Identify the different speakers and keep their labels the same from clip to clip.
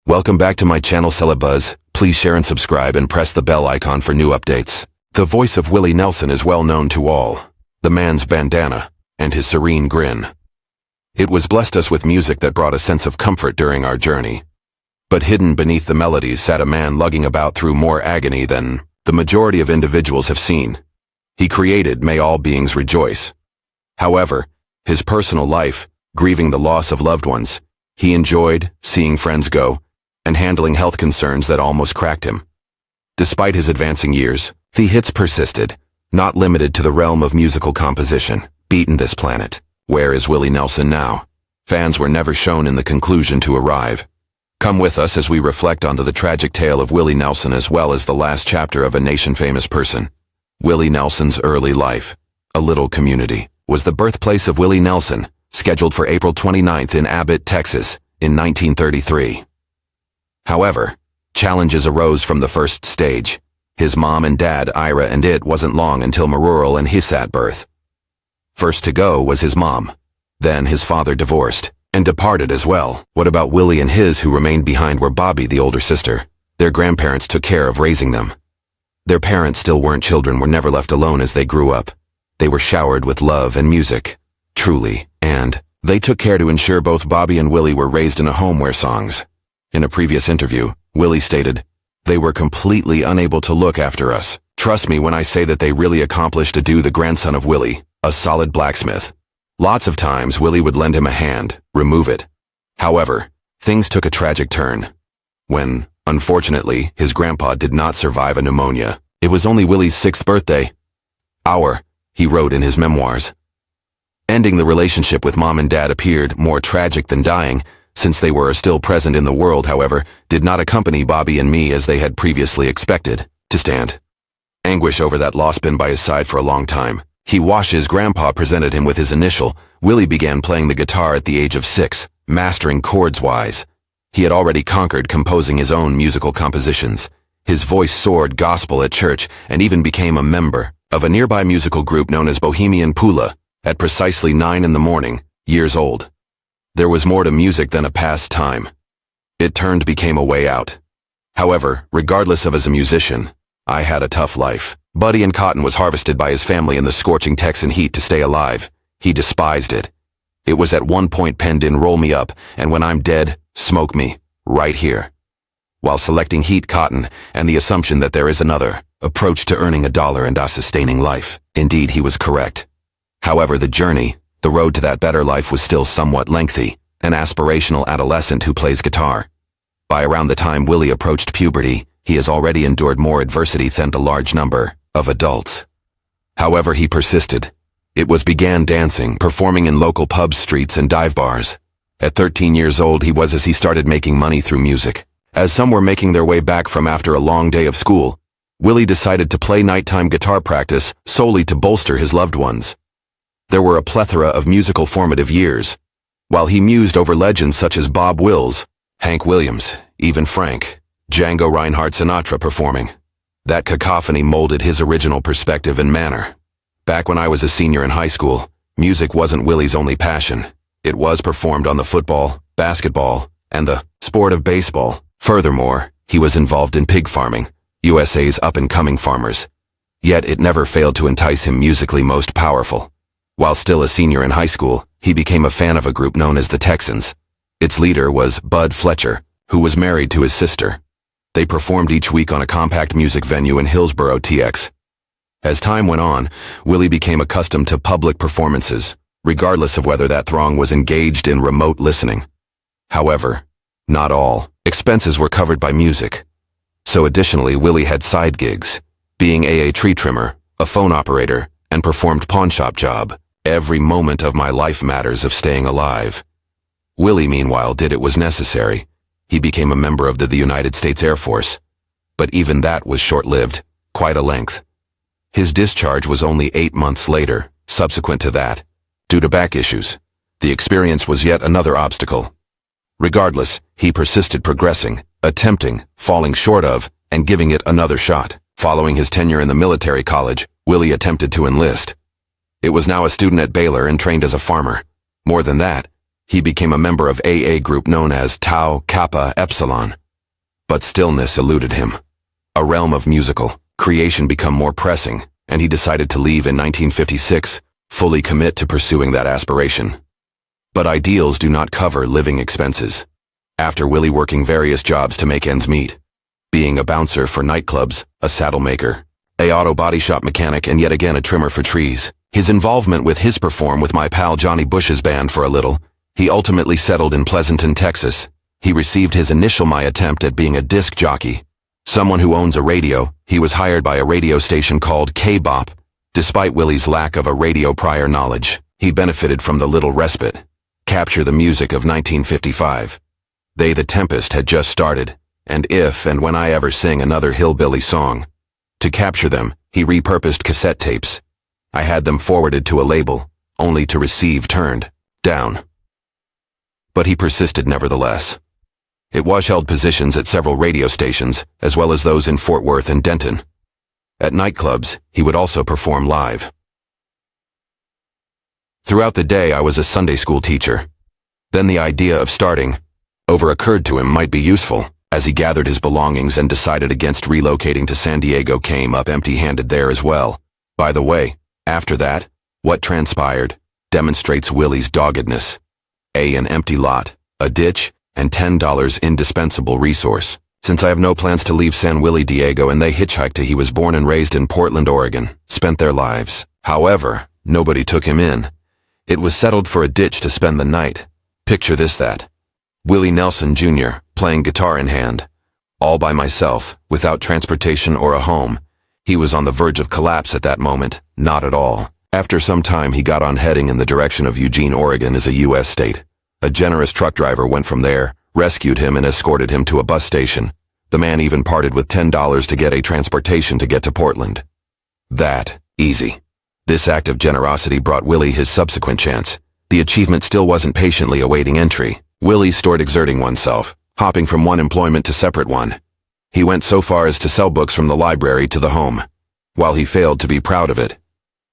Speaker 1: Welcome back to my channel Celebuzz. Please share and subscribe and press the bell icon for new updates. The voice of Willie Nelson is well known to all. The man's bandana and his serene grin. It was blessed us with music that brought a sense of comfort during our journey. But hidden beneath the melodies sat a man lugging about through more agony than the majority of individuals have seen. He created May All Beings Rejoice. However, his personal life, grieving the loss of loved ones, he enjoyed seeing friends go, and handling health concerns that almost cracked him. Despite his advancing years, the hits persisted, not limited to the realm of musical composition. Beaten this planet. Where is Willie Nelson now? Fans were never shown in the conclusion to arrive. Come with us as we reflect onto the tragic tale of Willie Nelson as well as the last chapter of a nation-famous person. Willie Nelson's early life. A little community was the birthplace of Willie Nelson, scheduled for April 29th in Abbott, Texas, in 1933. However, challenges arose from the first stage. His mom and dad, Ira, and it wasn't long until Marural and Hissat birth. First to go was his mom. Then his father divorced and departed as well. What about Willie and his who remained behind were Bobby, the older sister. Their grandparents took care of raising them. Their parents still weren't children, were never left alone as they grew up. They were showered with love and music, truly, and they took care to ensure both Bobby and Willie were raised in a home where songs. In a previous interview, Willie stated, "They were completely unable to look after us. Trust me when I say that they really accomplished to do the grandson of Willie, a solid blacksmith. Lots of times Willie would lend him a hand, remove it. However, things took a tragic turn. When, unfortunately, his grandpa did not survive a pneumonia. It was only Willie's 6th birthday. He wrote in his memoirs. Ending the relationship with mom and dad appeared more tragic than dying, since they were still present in the world, however, did not accompany Bobby and me as they had previously expected to stand. Anguish over that loss been by his side for a long time. He watched his grandpa presented him with his initial. Willie began playing the guitar at the age of 6, mastering chords wise. He had already conquered composing his own musical compositions. His voice soared gospel at church and even became a member of a nearby musical group known as Bohemian Pula at precisely 9 in the morning, years old. There was more to music than a pastime. It became a way out. However, regardless of as a musician, I had a tough life. Buddy and cotton was harvested by his family in the scorching Texan heat to stay alive. He despised it. It was at one point penned in "Roll me up, and when I'm dead, smoke me, right here." While selecting heat cotton and the assumption that there is another approach to earning $1 and sustaining life. Indeed, he was correct. However, the road to that better life was still somewhat lengthy. An aspirational adolescent who plays guitar. By around the time Willie approached puberty, he has already endured more adversity than a large number of adults. However, he persisted. Began dancing, performing in local pubs, streets, and dive bars. At 13 years old, he started making money through music. As some were making their way back from after a long day of school, Willie decided to play nighttime guitar practice solely to bolster his loved ones. There were a plethora of musical formative years, while he mused over legends such as Bob Wills, Hank Williams, even Frank, Django Reinhardt Sinatra performing. That cacophony molded his original perspective and manner. Back when I was a senior in high school, music wasn't Willie's only passion. It was performed on the football, basketball, and the sport of baseball. Furthermore, he was involved in pig farming, USA's up-and-coming farmers. Yet it never failed to entice him musically most powerful. While still a senior in high school, he became a fan of a group known as the Texans. Its leader was Bud Fletcher, who was married to his sister. They performed each week on a compact music venue in Hillsborough, TX. As time went on, Willie became accustomed to public performances, regardless of whether that throng was engaged in remote listening. However, not all expenses were covered by music. So additionally, Willie had side gigs, being a tree trimmer, a phone operator, and performed pawnshop job. Every moment of my life matters of staying alive. Willie, meanwhile, did it was necessary. He became a member of the United States Air Force. But even that was short-lived, quite a length. His discharge was only 8 months later, subsequent to that. Due to back issues, the experience was yet another obstacle. Regardless, he persisted progressing, attempting, falling short of, and giving it another shot. Following his tenure in the military college, Willie attempted to enlist. It was now a student at Baylor and trained as a farmer. More than that, he became a member of AA group known as Tau Kappa Epsilon. But stillness eluded him. A realm of musical creation became more pressing, and he decided to leave in 1956, fully commit to pursuing that aspiration. But ideals do not cover living expenses. After Willie working various jobs to make ends meet, being a bouncer for nightclubs, a saddle maker, a auto body shop mechanic, and yet again a trimmer for trees, his involvement with his perform with my pal Johnny Bush's band for a little, he ultimately settled in Pleasanton, Texas. He received his initial my attempt at being a disc jockey. Someone who owns a radio, he was hired by a radio station called K-Bop. Despite Willie's lack of a radio prior knowledge, he benefited from the little respite. Capture the music of 1955. They the Tempest had just started, and if and when I ever sing another hillbilly song. To capture them, he repurposed cassette tapes. I had them forwarded to a label, only to receive turned down. But he persisted nevertheless. It was held positions at several radio stations, as well as those in Fort Worth and Denton. At nightclubs, he would also perform live. Throughout the day, I was a Sunday school teacher. Then the idea of starting over occurred to him might be useful, as he gathered his belongings and decided against relocating to San Diego, came up empty-handed there as well. By the way, after that, what transpired demonstrates Willie's doggedness. An empty lot, a ditch, and $10 indispensable resource. Since I have no plans to leave San Willie Diego, and they hitchhiked to he was born and raised in Portland, Oregon, spent their lives. However, nobody took him in. It was settled for a ditch to spend the night. Picture this that. Willie Nelson Jr., playing guitar in hand. All by myself, without transportation or a home. He was on the verge of collapse at that moment, not at all. After some time he got on heading in the direction of Eugene, Oregon as a U.S. state. A generous truck driver went from there, rescued him and escorted him to a bus station. The man even parted with $10 to get a transportation to get to Portland. That easy. This act of generosity brought Willie his subsequent chance. The achievement still wasn't patiently awaiting entry. Willie started exerting oneself, hopping from one employment to separate one. He went so far as to sell books from the library to the home. While he failed to be proud of it.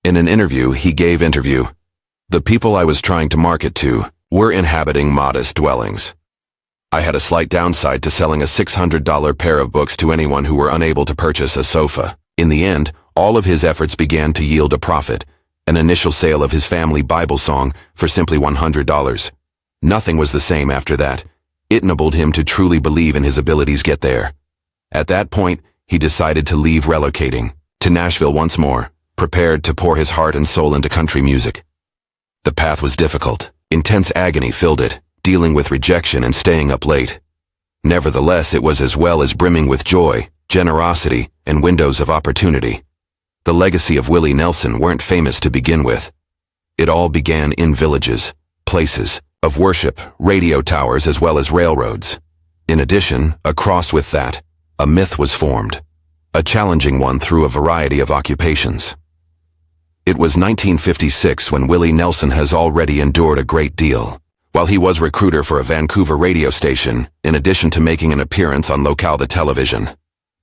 Speaker 1: In an interview he gave the people I was trying to market to were inhabiting modest dwellings. I had a slight downside to selling a $600 pair of books to anyone who were unable to purchase a sofa. In the end, all of his efforts began to yield a profit, an initial sale of his family Bible song for simply $100. Nothing was the same after that. It enabled him to truly believe in his abilities get there. At that point, he decided to leave, relocating to Nashville once more, prepared to pour his heart and soul into country music. The path was difficult. Intense agony filled it, dealing with rejection and staying up late. Nevertheless, it was as well as brimming with joy, generosity, and windows of opportunity. The legacy of Willie Nelson weren't famous to begin with. It all began in villages, places of worship, radio towers, as well as railroads. In addition, across with that, a myth was formed, a challenging one through a variety of occupations. It was 1956 when Willie Nelson has already endured a great deal. While he was recruiter for a Vancouver radio station, in addition to making an appearance on Locale the television.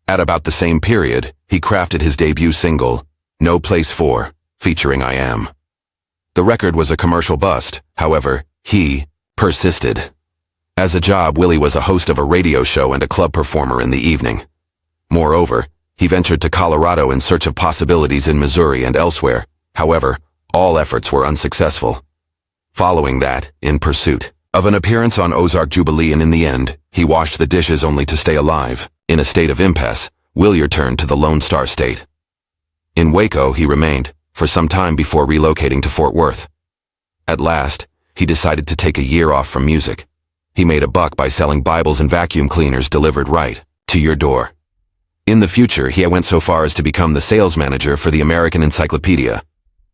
Speaker 1: At about the same period, he crafted his debut single, No Place For, featuring I Am. The record was a commercial bust, however, he persisted. As a job, Willie was a host of a radio show and a club performer in the evening. Moreover, he ventured to Colorado in search of possibilities in Missouri and elsewhere. However, all efforts were unsuccessful. Following that, in pursuit of an appearance on Ozark Jubilee, and in the end, he washed the dishes only to stay alive. In a state of impasse, Willie returned to the Lone Star State. In Waco he remained, for some time before relocating to Fort Worth. At last, he decided to take a year off from music. He made a buck by selling Bibles and vacuum cleaners delivered right to your door. In the future, he went so far as to become the sales manager for the American Encyclopedia.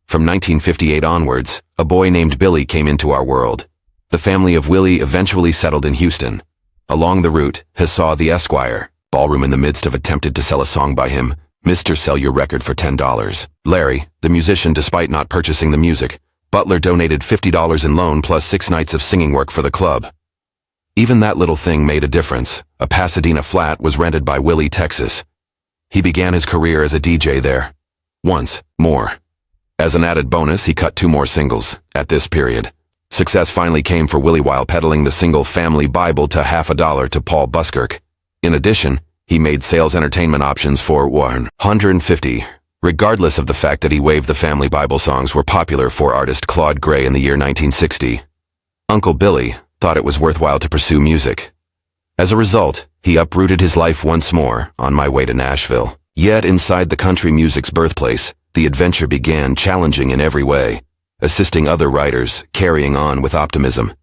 Speaker 1: From 1958 onwards, a boy named Billy came into our world. The family of Willie eventually settled in Houston. Along the route, Hasaw the Esquire, ballroom in the midst of attempted to sell a song by him, Mr. Sell Your Record for $10. Larry, the musician, despite not purchasing the music, Butler donated $50 in loan plus 6 nights of singing work for the club. Even that little thing made a difference. A Pasadena flat was rented by Willie, Texas. He began his career as a DJ there. Once more. As an added bonus, he cut 2 more singles at this period. Success finally came for Willie while peddling the single Family Bible to $50 to Paul Buskirk. In addition, he made sales entertainment options for 150. Regardless of the fact that he waived the Family Bible songs were popular for artist Claude Gray in the year 1960. Uncle Billy thought it was worthwhile to pursue music. As a result, he uprooted his life once more on my way to Nashville. Yet inside the country music's birthplace, the adventure began challenging in every way, assisting other writers, carrying on with optimism.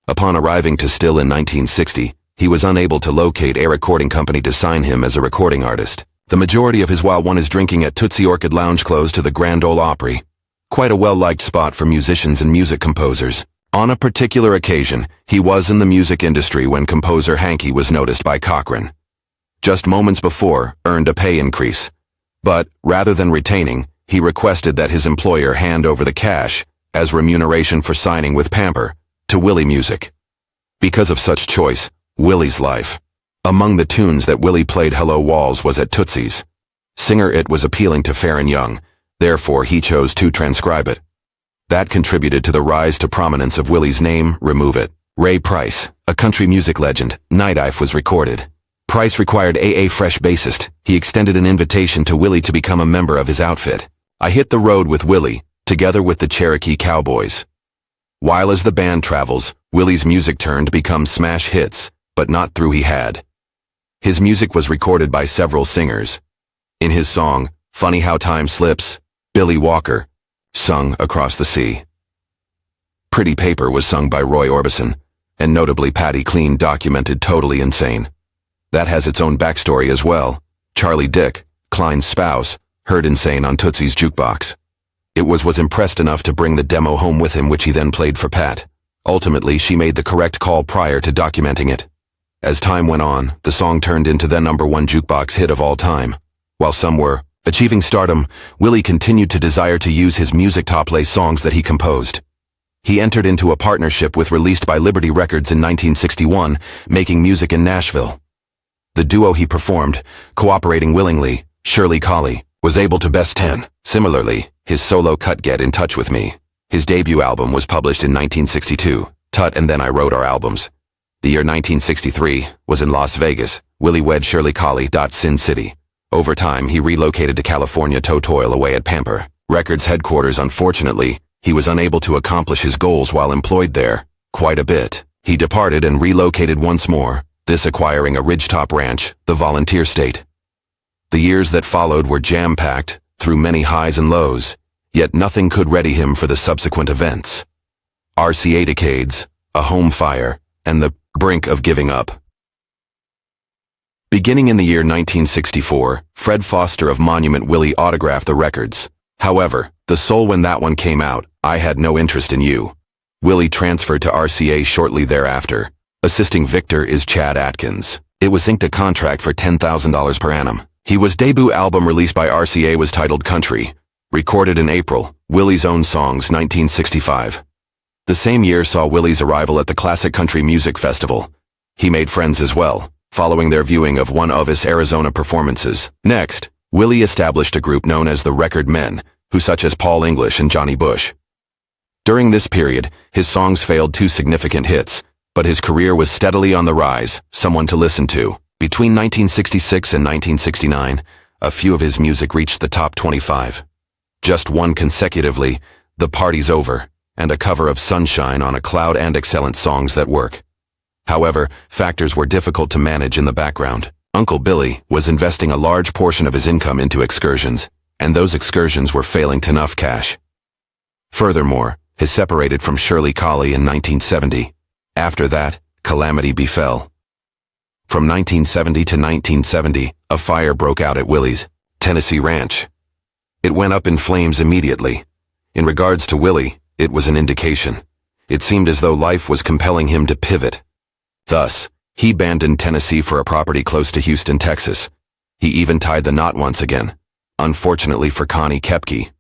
Speaker 1: Upon arriving to Still in 1960, he was unable to locate a recording company to sign him as a recording artist. The majority of his while one is drinking at Tootsie Orchid Lounge close to the Grand Ole Opry. Quite a well-liked spot for musicians and music composers. On a particular occasion, he was in the music industry when composer Hanky was noticed by Cochran. Just moments before, earned a pay increase. But, rather than retaining, he requested that his employer hand over the cash, as remuneration for signing with Pamper, to Willie Music. Because of such choice, Willie's life. Among the tunes that Willie played Hello Walls was at Tootsie's. Singer It was appealing to Fair and Young, therefore he chose to transcribe it. That contributed to the rise to prominence of Willie's name, Remove It. Ray Price, a country music legend, Nightlife was recorded. Price required A.A. Fresh bassist. He extended an invitation to Willie to become a member of his outfit. I hit the road with Willie, together with the Cherokee Cowboys. While as the band travels, Willie's music turned becomes smash hits, but not through he had. His music was recorded by several singers. In his song, Funny How Time Slips, Billy Walker sung Across the Sea. Pretty Paper was sung by Roy Orbison, and notably Patti Cline documented Totally Insane. That has its own backstory as well. Charlie Dick, Cline's spouse, heard Insane on Tootsie's jukebox. It was impressed enough to bring the demo home with him, which he then played for Pat. Ultimately, she made the correct call prior to documenting it. As time went on, the song turned into the #1 jukebox hit of all time. While some were achieving stardom, Willie continued to desire to use his music to play songs that he composed. He entered into a partnership with Released by Liberty Records in 1961, making music in Nashville. The duo he performed, cooperating willingly, Shirley Collie, was able to best 10. Similarly, his solo cut Get in Touch with Me. His debut album was published in 1962. Tut and Then I Wrote our albums. The year 1963 was in Las Vegas. Willie wed Shirley Collie. Sin City. Over time, he relocated to California to toil away at Pamper Records headquarters. Unfortunately, he was unable to accomplish his goals while employed there. Quite a bit. He departed and relocated once more, this acquiring a ridgetop ranch, the Volunteer State. The years that followed were jam-packed, through many highs and lows, yet nothing could ready him for the subsequent events. RCA decades, a home fire, and the brink of giving up. Beginning in the year 1964, Fred Foster of Monument Willie autographed the records. However, the soul when that one came out, I Had No Interest in You. Willie transferred to RCA shortly thereafter. Assisting Victor is Chad Atkins. It was inked a contract for $10,000 per annum. His debut album released by RCA was titled Country. Recorded in April, Willie's Own Songs 1965. The same year saw Willie's arrival at the Classic Country Music Festival. He made friends as well, following their viewing of one of his Arizona performances. Next, Willie established a group known as the Record Men, who such as Paul English and Johnny Bush. During this period, his songs failed 2 significant hits, but his career was steadily on the rise, Someone to Listen To. Between 1966 and 1969, a few of his music reached the top 25. Just one consecutively, The Party's Over, and a cover of Sunshine on a Cloud and Excellent Songs That Work. However, factors were difficult to manage in the background. Uncle Billy was investing a large portion of his income into excursions, and those excursions were failing to enough cash. Furthermore, he separated from Shirley Collie in 1970. After that, calamity befell. From 1970 to 1970, a fire broke out at Willie's Tennessee ranch. It went up in flames immediately. In regards to Willie, it was an indication. It seemed as though life was compelling him to pivot. Thus, he abandoned Tennessee for a property close to Houston, Texas. He even tied the knot once again. Unfortunately for Connie Kepke,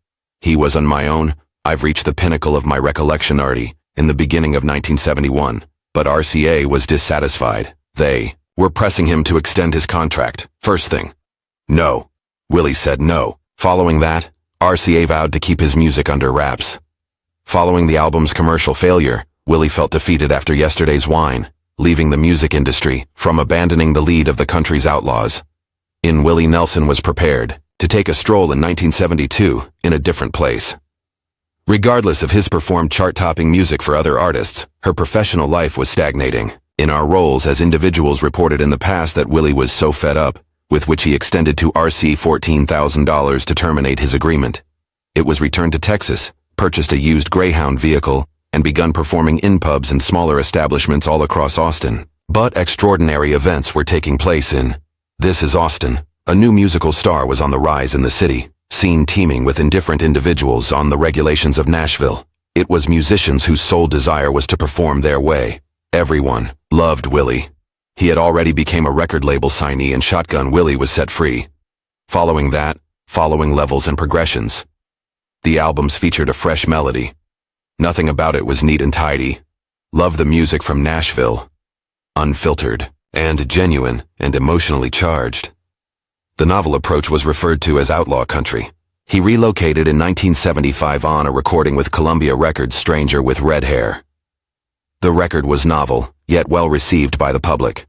Speaker 1: he was on my own. I've reached the pinnacle of my recollection already, in the beginning of 1971, but RCA was dissatisfied. They were pressing him to extend his contract. First thing. No. Willie said no. Following that, RCA vowed to keep his music under wraps. Following the album's commercial failure, Willie felt defeated after yesterday's wine, leaving the music industry, from abandoning the lead of the country's outlaws. Willie Nelson was prepared to take a stroll in 1972 in a different place. Regardless of his performed chart-topping music for other artists, her professional life was stagnating. In our roles as individuals reported in the past that Willie was so fed up, with which he extended to RC $14,000 to terminate his agreement. It was returned to Texas, purchased a used Greyhound vehicle, and begun performing in pubs and smaller establishments all across Austin. But extraordinary events were taking place in This Is Austin. A new musical star was on the rise in the city, seen teeming with indifferent individuals on the regulations of Nashville. It was musicians whose sole desire was to perform their way. Everyone loved Willie. He had already become a record label signee, and Shotgun Willie was set free. Following levels and progressions. The albums featured a fresh melody. Nothing about it was neat and tidy. Love the music from Nashville. Unfiltered, and genuine, and emotionally charged. The novel approach was referred to as outlaw country. He relocated in 1975 on a recording with Columbia Records' Stranger with Red Hair. The record was novel, yet well received by the public.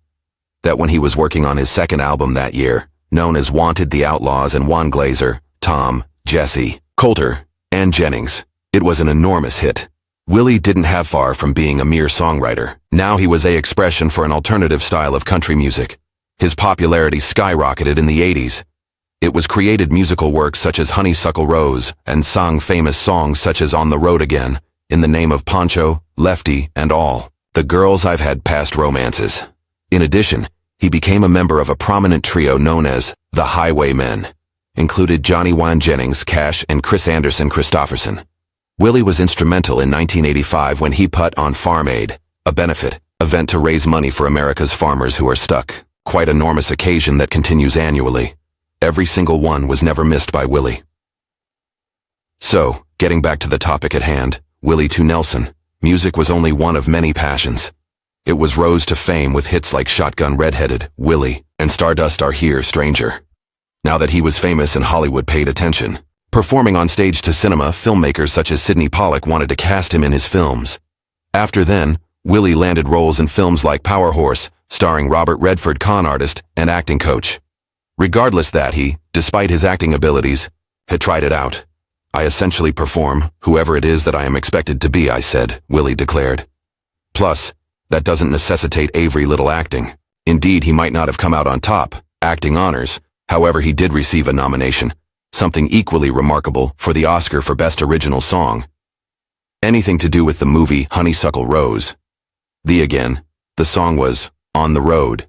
Speaker 1: That when he was working on his second album that year, known as Wanted the Outlaws and Juan Glazer, Tom, Jesse, Coulter, and Jennings, it was an enormous hit. Willie didn't have far from being a mere songwriter. Now he was an expression for an alternative style of country music. His popularity skyrocketed in the 80s. It was created musical works such as Honeysuckle Rose and sung famous songs such as On the Road Again, In the Name of Poncho, Lefty, and All the Girls I've Had Past Romances. In addition, he became a member of a prominent trio known as the Highwaymen. Included Johnny Juan Jennings, Cash, and Chris Anderson Christopherson. Willie was instrumental in 1985 when he put on Farm Aid, a benefit event to raise money for America's farmers who are stuck. Quite an enormous occasion that continues annually. Every single one was never missed by Willie. So, getting back to the topic at hand, Willie to Nelson, music was only one of many passions. It was rose to fame with hits like Shotgun Redheaded, Willie, and Stardust Are Here, Stranger. Now that he was famous and Hollywood paid attention, performing on stage to cinema, filmmakers such as Sidney Pollack wanted to cast him in his films. After then, Willie landed roles in films like Power Horse, starring Robert Redford, con artist and acting coach. Regardless that he, despite his acting abilities, had tried it out. I essentially perform whoever it is that I am expected to be, I said, Willie declared. Plus, that doesn't necessitate Avery Little acting. Indeed, he might not have come out on top, acting honors. However, he did receive a nomination, something equally remarkable, for the Oscar for Best Original Song. Anything to do with the movie Honeysuckle Rose. The song was On the Road.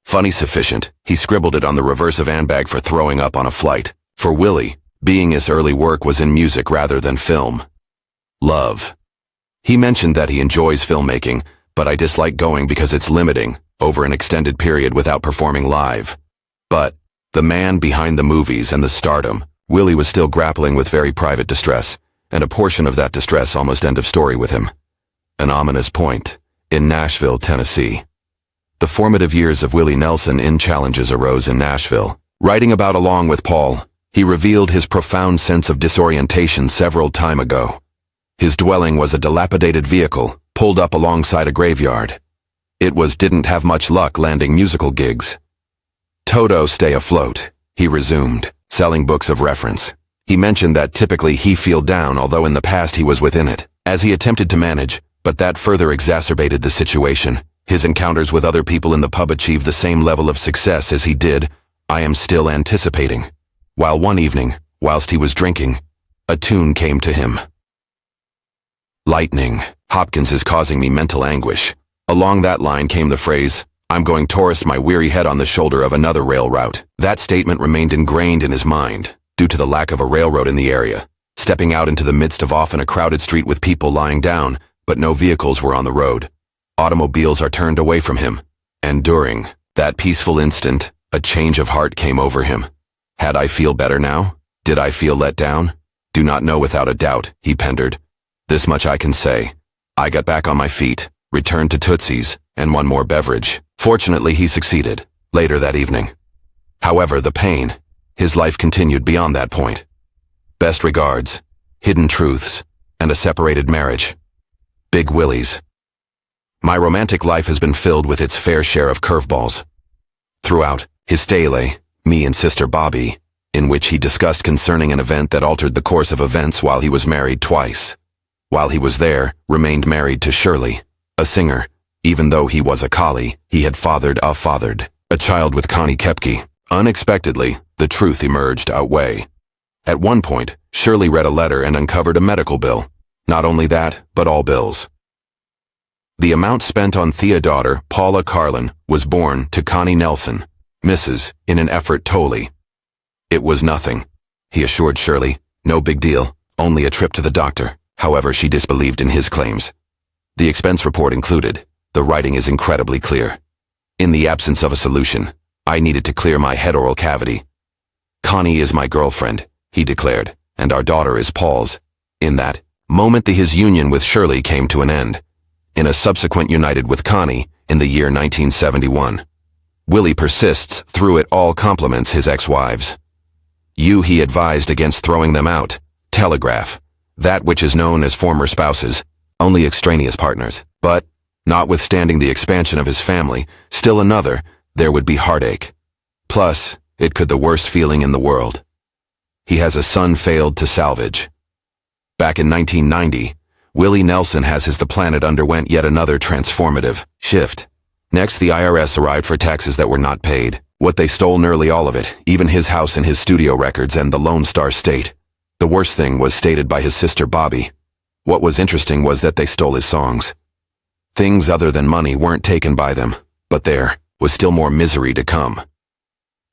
Speaker 1: Funny sufficient, he scribbled it on the reverse of handbag for throwing up on a flight. For Willie, being his early work was in music rather than film. Love. He mentioned that he enjoys filmmaking, but I dislike going because it's limiting, over an extended period without performing live. But, the man behind the movies and the stardom, Willie was still grappling with very private distress, and a portion of that distress almost end of story with him. An ominous point. In Nashville, Tennessee. The formative years of Willie Nelson in challenges arose in Nashville. Writing about along with Paul, he revealed his profound sense of disorientation several time ago. His dwelling was a dilapidated vehicle, pulled up alongside a graveyard. Didn't have much luck landing musical gigs. Toto stay afloat, he resumed, selling books of reference. He mentioned that typically he feel down, although in the past he was within it, as he attempted to manage, but that further exacerbated the situation. His encounters with other people in the pub achieved the same level of success as he did, I am still anticipating. While one evening, whilst he was drinking, a tune came to him. Lightning, Hopkins is causing me mental anguish. Along that line came the phrase, I'm going to rest my weary head on the shoulder of another rail route. That statement remained ingrained in his mind, due to the lack of a railroad in the area. Stepping out into the midst of often a crowded street with people lying down, but no vehicles were on the road. Automobiles are turned away from him, and during that peaceful instant, a change of heart came over him. Had I feel better now? Did I feel let down? Do not know without a doubt, he pondered. This much I can say. I got back on my feet, returned to Tootsie's, and one more beverage. Fortunately, he succeeded, later that evening. However, the pain, his life continued beyond that point. Best regards, hidden truths, and a separated marriage. Big Willies. My romantic life has been filled with its fair share of curveballs. Throughout, his stele, Me and Sister Bobby, in which he discussed concerning an event that altered the course of events while he was married twice. While he was there, remained married to Shirley, a singer. Even though he was a collie, he had fathered a child with Connie Kepke. Unexpectedly, the truth emerged outweigh. At one point, Shirley read a letter and uncovered a medical bill. Not only that, but all bills. The amount spent on daughter Paula Carlin was born to Connie Nelson, Mrs., in an effort totally. It was nothing, he assured Shirley. No big deal, only a trip to the doctor. However, she disbelieved in his claims. The expense report included. The writing is incredibly clear. In the absence of a solution, I needed to clear my head oral cavity. Connie is my girlfriend, he declared, and our daughter is Paul's. In that moment, his union with Shirley came to an end. In a subsequent united with Connie in the year 1971. Willie persists through it all, compliments his ex-wives. He advised against throwing them out. Telegraph. That which is known as former spouses, only extraneous partners. But, notwithstanding the expansion of his family, still another, there would be heartache. Plus, it could the worst feeling in the world. He has a son failed to salvage. Back in 1990, Willie Nelson the planet underwent yet another transformative shift. Next, the IRS arrived for taxes that were not paid. What they stole, nearly all of it, even his house and his studio records and the Lone Star State. The worst thing was stated by his sister Bobby. What was interesting was that they stole his songs. Things other than money weren't taken by them, but there was still more misery to come.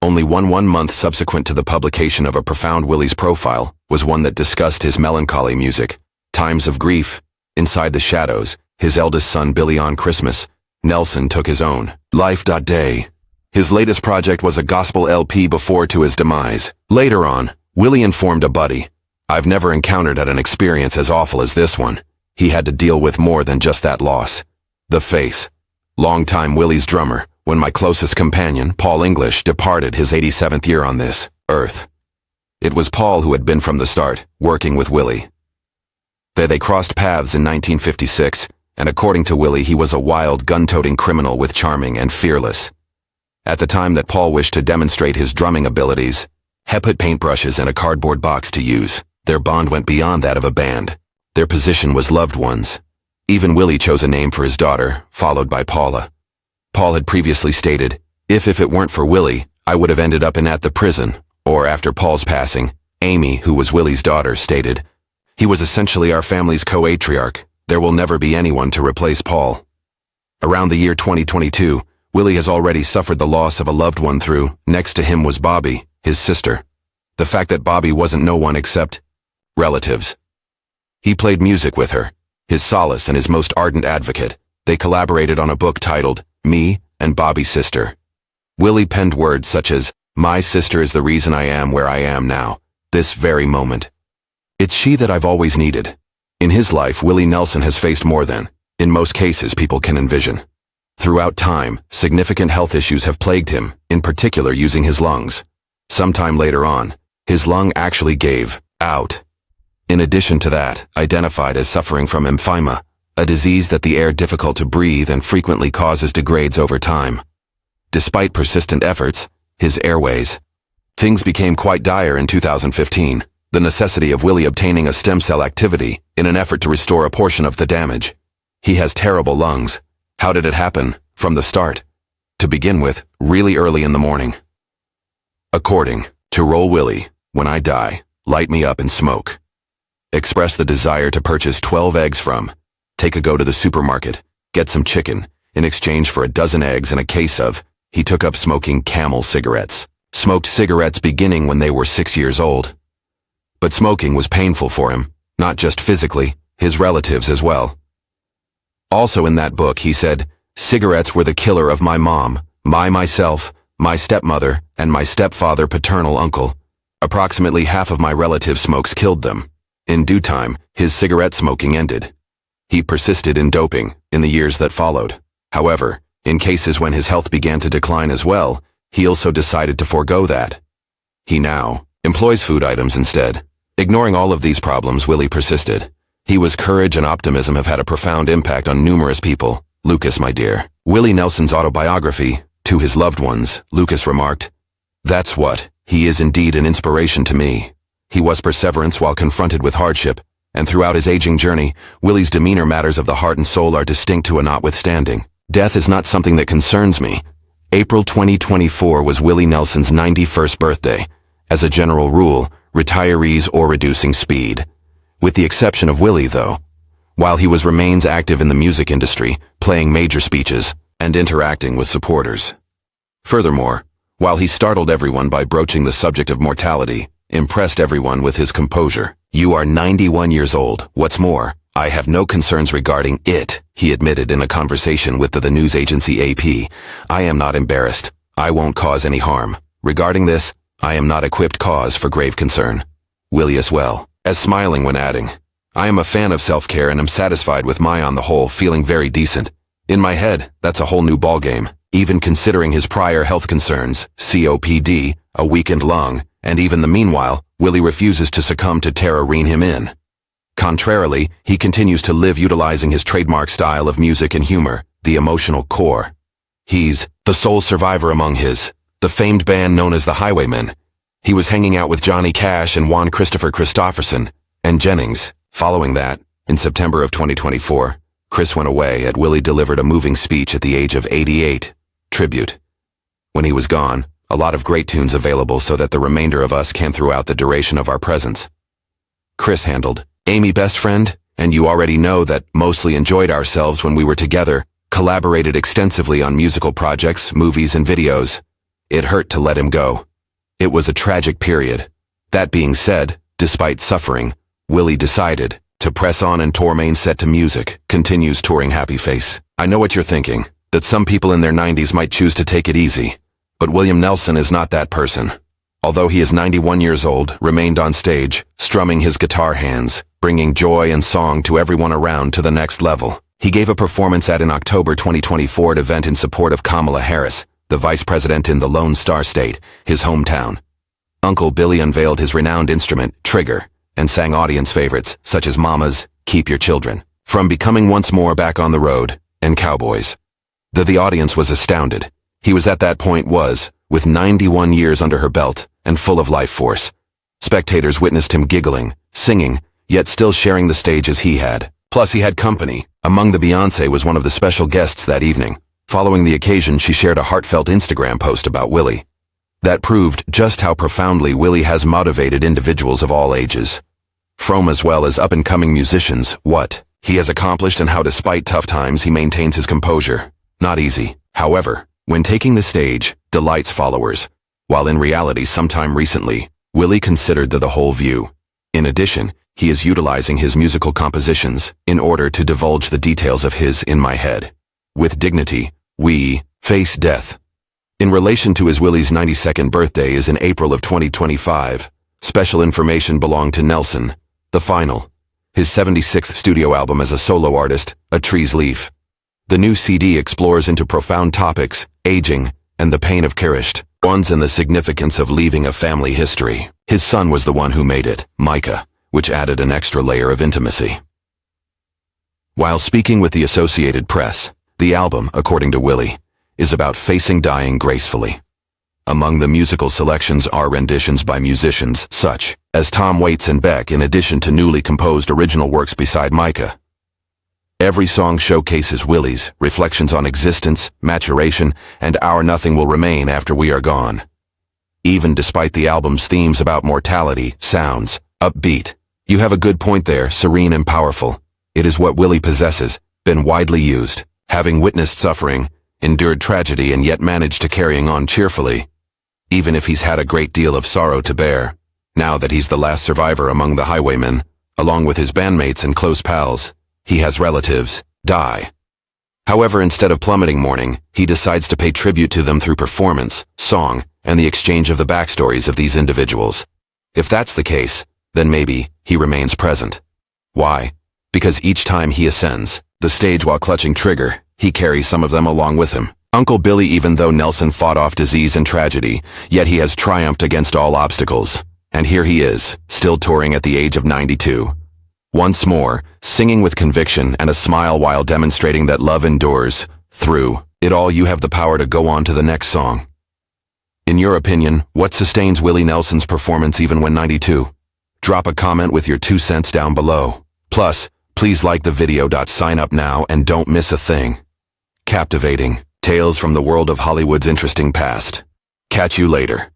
Speaker 1: Only one month subsequent to the publication of a profound Willie's profile was one that discussed his melancholy music. Times of grief. Inside the shadows, his eldest son Billy on Christmas, Nelson took his own life. Day. His latest project was a gospel LP before to his demise. Later on, Willie informed a buddy, I've never encountered an experience as awful as this one. He had to deal with more than just that loss. The face. Longtime Willie's drummer, when my closest companion, Paul English, departed his 87th year on this earth. It was Paul who had been from the start, working with Willie. They crossed paths in 1956, and according to Willie, he was a wild, gun-toting criminal with charming and fearless. At the time that Paul wished to demonstrate his drumming abilities, he put paintbrushes in a cardboard box to use. Their bond went beyond that of a band. Their position was loved ones. Even Willie chose a name for his daughter, followed by Paula. Paul had previously stated, if it weren't for Willie, I would have ended up at the prison. Or after Paul's passing, Amy, who was Willie's daughter, stated, he was essentially our family's co-patriarch. There will never be anyone to replace Paul. Around the year 2022, Willie has already suffered the loss of a loved one through. Next to him was Bobby, his sister. The fact that Bobby wasn't no one except relatives. He played music with her, his solace and his most ardent advocate. They collaborated on a book titled Me and Bobby's Sister. Willie penned words such as, my sister is the reason I am where I am now, this very moment. It's she that I've always needed. In his life, Willie Nelson has faced more than, in most cases, people can envision. Throughout time, significant health issues have plagued him, in particular using his lungs. Sometime later on, his lung actually gave out. In addition to that, identified as suffering from emphysema, a disease that the air difficult to breathe and frequently causes degrades over time. Despite persistent efforts, his airways. Things became quite dire in 2015, the necessity of Willie obtaining a stem cell activity in an effort to restore a portion of the damage. He has terrible lungs. How did it happen? From the start. To begin with, really early in the morning. According to Roll Willie, when I die, light me up and smoke. Express the desire to purchase 12 eggs from. Take a go to the supermarket, get some chicken, in exchange for a dozen eggs and a case of. He took up smoking Camel cigarettes. Smoked cigarettes beginning when they were 6 years old. But smoking was painful for him, not just physically, his relatives as well. Also in that book, he said, cigarettes were the killer of my mom, myself, my stepmother, and my stepfather paternal uncle. Approximately half of my relatives' smokes killed them. In due time, his cigarette smoking ended. He persisted in doping in the years that followed. However, in cases when his health began to decline as well, he also decided to forego that. He now employs food items instead. Ignoring all of these problems, Willie persisted. His courage and optimism have had a profound impact on numerous people. Lucas, my dear. Willie Nelson's autobiography, To His Loved Ones, Lucas remarked, "That's what, he is indeed an inspiration to me." He was perseverance while confronted with hardship, and throughout his aging journey, Willie's demeanor matters of the heart and soul are distinct to a notwithstanding. Death is not something that concerns me. April 2024 was Willie Nelson's 91st birthday. As a general rule, retirees or reducing speed. With the exception of Willie, though. While he remains active in the music industry, playing major speeches, and interacting with supporters. Furthermore, while he startled everyone by broaching the subject of mortality, impressed everyone with his composure. "You are 91 years old. What's more, I have no concerns regarding it," he admitted in a conversation with the news agency AP. "I am not embarrassed. I won't cause any harm. Regarding this, I am not equipped cause for grave concern." Willie as well, as smiling when adding, "I am a fan of self-care and am satisfied with my on the whole feeling very decent. In my head, that's a whole new ballgame. Even considering his prior health concerns, COPD, a weakened lung, and even the meanwhile, Willie refuses to succumb to terror rein him in. Contrarily, he continues to live utilizing his trademark style of music and humor, the emotional core. He's the sole survivor among the famed band known as the Highwaymen. He was hanging out with Johnny Cash and Juan Christopher Christopherson, and Jennings. Following that, in September of 2024, Chris went away and Willie delivered a moving speech at the age of 88. Tribute. When he was gone, a lot of great tunes available so that the remainder of us can throughout the duration of our presence. Chris handled Amy Best Friend, and you already know that mostly enjoyed ourselves when we were together, collaborated extensively on musical projects, movies, and videos. It hurt to let him go. It was a tragic period. That being said, despite suffering, Willie decided to press on and tour main set to music, continues touring Happy Face. I know what you're thinking, that some people in their 90s might choose to take it easy. But William Nelson is not that person. Although he is 91 years old, remained on stage, strumming his guitar hands, bringing joy and song to everyone around to the next level. He gave a performance at an October 2024 event in support of Kamala Harris, the vice president in the Lone Star State, his hometown. Uncle Billy unveiled his renowned instrument, Trigger, and sang audience favorites, such as Mama's, Keep Your Children, From Becoming Once More Back on the Road, and Cowboys. The audience was astounded. He was at that point with 91 years under her belt, and full of life force. Spectators witnessed him giggling, singing, yet still sharing the stage as he had. Plus he had company. Among the Beyoncé was one of the special guests that evening. Following the occasion, she shared a heartfelt Instagram post about Willie. That proved just how profoundly Willie has motivated individuals of all ages. From as well as up-and-coming musicians, what he has accomplished and how despite tough times he maintains his composure. Not easy. However, when taking the stage, delights followers, while in reality sometime recently, Willie considered the whole view. In addition, he is utilizing his musical compositions in order to divulge the details of his In My Head. With dignity, we face death. In relation to Willie's 92nd birthday is in April of 2025. Special information belonged to Nelson, The Final, his 76th studio album as a solo artist, A Tree's Leaf. The new CD explores into profound topics, aging, and the pain of cherished ones and the significance of leaving a family history. His son was the one who made it, Micah, which added an extra layer of intimacy. While speaking with the Associated Press, the album, according to Willie, is about facing dying gracefully. Among the musical selections are renditions by musicians such as Tom Waits and Beck in addition to newly composed original works beside Micah. Every song showcases Willie's reflections on existence, maturation, and our nothing will remain after we are gone. Even despite the album's themes about mortality, sounds upbeat. You have a good point there, serene and powerful. It is what Willie possesses, been widely used, having witnessed suffering, endured tragedy and yet managed to carrying on cheerfully. Even if he's had a great deal of sorrow to bear, now that he's the last survivor among the Highwaymen, along with his bandmates and close pals, he has relatives die. However, instead of plummeting mourning, he decides to pay tribute to them through performance, song, and the exchange of the backstories of these individuals. If that's the case, then maybe he remains present. Why? Because each time he ascends the stage while clutching Trigger, he carries some of them along with him. Uncle Billy, even though Nelson fought off disease and tragedy, yet he has triumphed against all obstacles. And here he is, still touring at the age of 92. Once more, singing with conviction and a smile while demonstrating that love endures. Through it all, you have the power to go on to the next song. In your opinion, what sustains Willie Nelson's performance even when 92? Drop a comment with your 2 cents down below. Plus, please like the video. Sign up now and don't miss a thing. Captivating tales from the world of Hollywood's interesting past. Catch you later.